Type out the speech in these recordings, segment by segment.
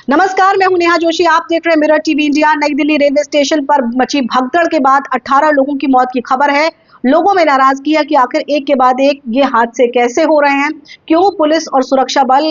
नमस्कार, मैं हूं नेहा जोशी। आप देख रहे हैं मिरर टीवी इंडिया। नई दिल्ली रेलवे स्टेशन पर मची भगदड़ के बाद 18 लोगों की मौत की खबर है। लोगों में नाराजगी है कि आखिर एक के बाद एक ये हादसे कैसे हो रहे हैं। क्यों पुलिस और सुरक्षा बल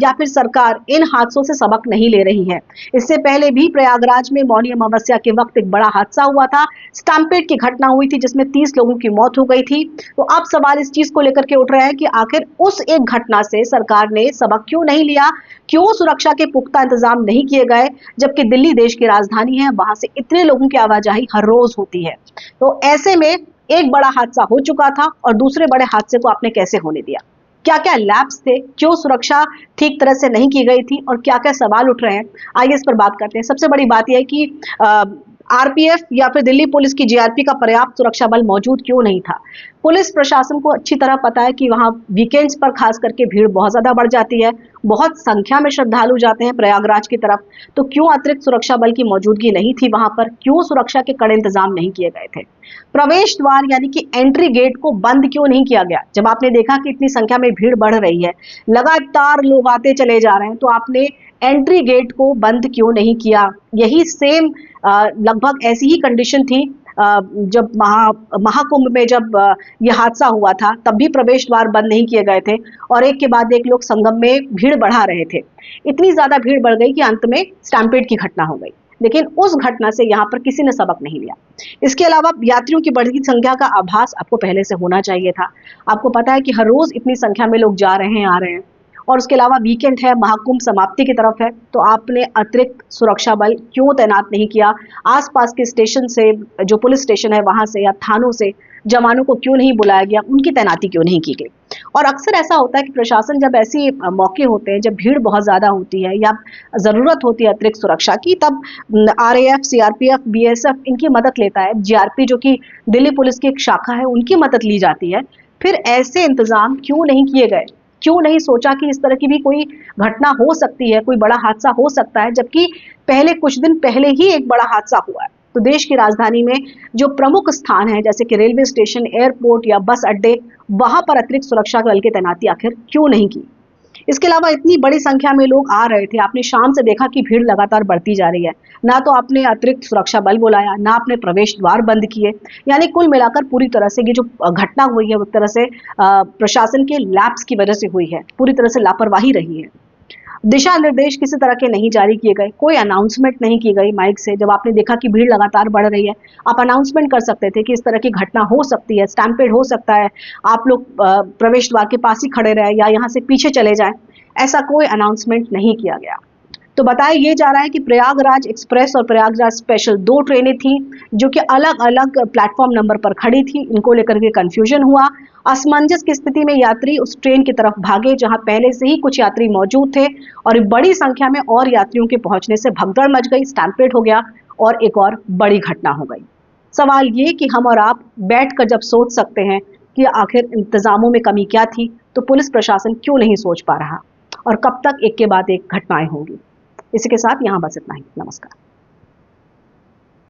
या फिर सरकार इन हादसों से सबक नहीं ले रही है। इससे पहले भी प्रयागराज में मौनी अमावस्या के वक्त एक बड़ा हादसा हुआ था। स्टैम्पेड की घटना हुई थी जिसमें 30 लोगों की मौत हो गई थी। तो अब सवाल इस चीज को लेकर के उठ रहे हैं कि आखिर उस एक घटना से सरकार ने सबक क्यों नहीं लिया, क्यों सुरक्षा के पुख्ता इंतजाम नहीं किए गए, जबकि दिल्ली देश की राजधानी है, वहां से इतने लोगों की आवाजाही हर रोज होती है। तो ऐसे में एक बड़ा हादसा हो चुका था और दूसरे बड़े हादसे को आपने कैसे होने दिया। क्या क्या लैप्स थे, क्यों सुरक्षा ठीक तरह से नहीं की गई थी और क्या क्या सवाल उठ रहे हैं, आइए इस पर बात करते हैं। सबसे बड़ी बात यह है कि आरपीएफ या फिर दिल्ली पुलिस की जीआरपी का पर्याप्त सुरक्षा बल मौजूद क्यों नहीं था। पुलिस प्रशासन को अच्छी तरह पता है कि वहां वीकेंड्स पर खास करके भीड़ बहुत ज्यादा बढ़ जाती है, बहुत संख्या में श्रद्धालु जाते हैं प्रयागराज की तरफ। तो क्यों अतिरिक्त सुरक्षा बल की मौजूदगी नहीं थी वहां पर, क्यों सुरक्षा के कड़े इंतजाम नहीं किए गए थे। प्रवेश द्वार यानी कि एंट्री गेट को बंद क्यों नहीं किया गया। जब आपने देखा कि इतनी संख्या में भीड़ बढ़ रही है, लगातार लोग आते चले जा रहे हैं, तो आपने एंट्री गेट को बंद क्यों नहीं किया। यही सेम लगभग ऐसी ही कंडीशन थी जब महाकुंभ में जब यह हादसा हुआ था, तब भी प्रवेश द्वार बंद नहीं किए गए थे और एक के बाद एक लोग संगम में भीड़ बढ़ा रहे थे। इतनी ज्यादा भीड़ बढ़ गई कि अंत में स्टैम्पेड की घटना हो गई। लेकिन उस घटना से यहाँ पर किसी ने सबक नहीं लिया। इसके अलावा यात्रियों की बढ़ती संख्या का आभास आपको पहले से होना चाहिए था। आपको पता है कि हर रोज इतनी संख्या में लोग जा रहे हैं, आ रहे हैं, और उसके अलावा वीकेंड है, महाकुंभ समाप्ति की तरफ है, तो आपने अतिरिक्त सुरक्षा बल क्यों तैनात नहीं किया। आसपास के स्टेशन से, जो पुलिस स्टेशन है वहां से या थानों से जवानों को क्यों नहीं बुलाया गया, उनकी तैनाती क्यों नहीं की गई। और अक्सर ऐसा होता है कि प्रशासन जब ऐसे मौके होते हैं, जब भीड़ बहुत ज्यादा होती है या जरूरत होती है अतिरिक्त सुरक्षा की, तब आरएएफ, सीआरपीएफ, बीएसएफ इनकी मदद लेता है। जीआरपी जो कि दिल्ली पुलिस की एक शाखा है, उनकी मदद ली जाती है। फिर ऐसे इंतजाम क्यों नहीं किए गए, क्यों नहीं सोचा कि इस तरह की भी कोई घटना हो सकती है, कोई बड़ा हादसा हो सकता है, जबकि पहले कुछ दिन पहले ही एक बड़ा हादसा हुआ है। तो देश की राजधानी में जो प्रमुख स्थान है, जैसे कि रेलवे स्टेशन, एयरपोर्ट या बस अड्डे, वहां पर अतिरिक्त सुरक्षा बल की तैनाती आखिर क्यों नहीं की। इसके अलावा इतनी बड़ी संख्या में लोग आ रहे थे, आपने शाम से देखा कि भीड़ लगातार बढ़ती जा रही है, ना तो आपने अतिरिक्त सुरक्षा बल बुलाया, ना आपने प्रवेश द्वार बंद किए। यानी कुल मिलाकर पूरी तरह से ये जो घटना हुई है, उस तरह से प्रशासन के लैप्स की वजह से हुई है, पूरी तरह से लापरवाही रही है। दिशा निर्देश किसी तरह के नहीं जारी किए गए, कोई अनाउंसमेंट नहीं की गई माइक से। जब आपने देखा कि भीड़ लगातार बढ़ रही है, आप अनाउंसमेंट कर सकते थे कि इस तरह की घटना हो सकती है, स्टैम्पेड हो सकता है, आप लोग प्रवेश द्वार के पास ही खड़े रहे या यहाँ से पीछे चले जाएं। ऐसा कोई अनाउंसमेंट नहीं किया गया। तो बताया ये जा रहा है कि प्रयागराज एक्सप्रेस और प्रयागराज स्पेशल 2 ट्रेनें थी जो कि अलग अलग प्लेटफॉर्म नंबर पर खड़ी थी। इनको लेकर के कंफ्यूजन हुआ। असमंजस की स्थिति में यात्री उस ट्रेन की तरफ भागे जहां पहले से ही कुछ यात्री मौजूद थे और बड़ी संख्या में और यात्रियों के पहुंचने से भगदड़ मच गई, स्टैम्पेड हो गया और एक और बड़ी घटना हो गई। सवाल ये कि हम और आप बैठकर जब सोच सकते हैं कि आखिर इंतजामों में कमी क्या थी, तो पुलिस प्रशासन क्यों नहीं सोच पा रहा और कब तक एक के बाद एक घटनाएं होंगी। इसी के साथ यहाँ बस इतना ही। नमस्कार।